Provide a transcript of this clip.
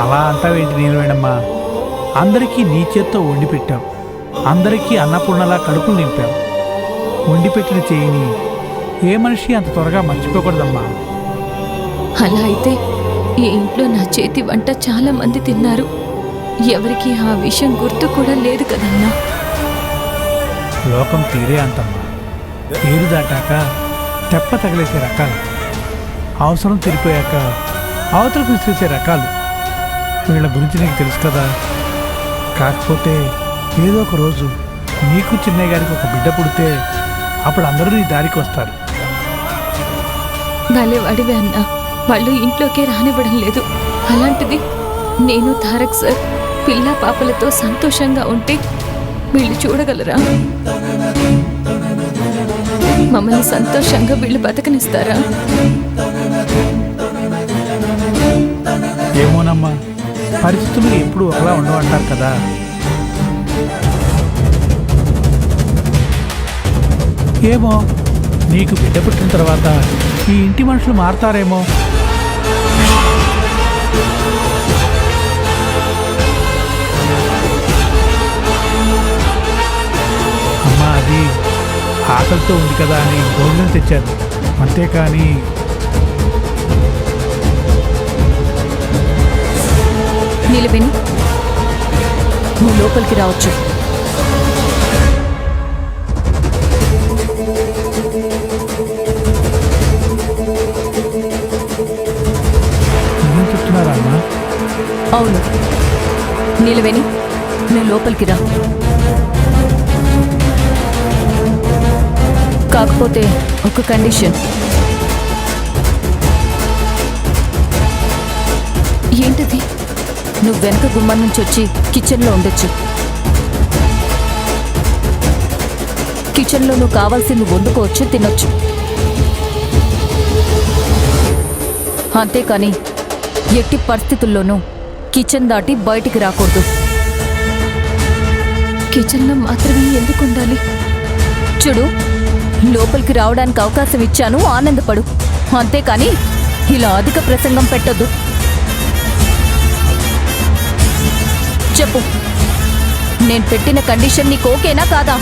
అలా అంటావేంటి నీలవేణమ్మా? అందరికీ నీ చేత్తో వండి పెట్టావు, అందరికీ అన్నపూర్ణలా కడుపులు నింపావు. వండి పెట్టిన చేయిని ఏ మనిషి అంత త్వరగా మర్చిపోకూడదమ్మా. అలా అయితే ఈ ఇంట్లో నా చేతి వంట చాలా మంది తిన్నారు. ఎవరికి ఆ విషయం గుర్తు కూడా లేదు కదన్నా. లోకం తీరే అంతమ్మా. ఏరు దాటాక తెప్ప తగిలేసే రకాలు, అవసరం తిరిపోయాక అవతలకు విసిరేసే రకాలు. వీళ్ళ గురించి నీకు తెలుసు కదా. కాకపోతే ఏదో ఒక రోజు నీకు చిన్నయ్య గారికి ఒక బిడ్డ పుడితే అప్పుడు అందరూ నీ దారికి వస్తారు. భలే వాడివే అన్నా, వాళ్ళు ఇంట్లోకే రానివ్వడం లేదు. అలాంటిది నేను తారక్ సార్ పిల్ల పాపలతో సంతోషంగా ఉంటే వీళ్ళు చూడగలరా? మమ్మల్ని సంతోషంగా వీళ్ళు బతకనిస్తారా? ఏమోనమ్మా, పరిస్థితులు ఎప్పుడు ఒకలా ఉండవంటారు కదా. ఏమో, నీకు బిడ్డ పుట్టిన తర్వాత ఈ ఇంటి మనుషులు మారతారేమో. అమ్మా, అది ఆకలితో ఉంది కదా అని భోజనం తెచ్చాను, అంతేకాని. నిలబెని నువ్వు లోపలికి రావచ్చు. ఏం చెప్తున్నారా అమ్మా? అవును, నిలబెని నువ్వు లోపలికి రా. కాకపోతే ఒక కండిషన్. ఏంటది? నువ్వు వెనక గుమ్మం నుంచి వచ్చి కిచెన్లో ఉండొచ్చు. కిచెన్లో నువ్వు కావాల్సింది వండుకోవచ్చు, తినొచ్చు. అంతేకాని ఎట్టి పరిస్థితుల్లోనూ కిచెన్ దాటి బయటికి రాకూడదు. కిచెన్లో మాత్రమే ఎందుకు ఉండాలి? చూడు, లోపలికి రావడానికి అవకాశం ఇచ్చాను, ఆనందపడు. అంతేకాని ఇలా అధిక ప్రసంగం పెట్టొద్దు. చెప్పు, నేను పెట్టిన కండిషన్ నీకు ఓకేనా కాదా?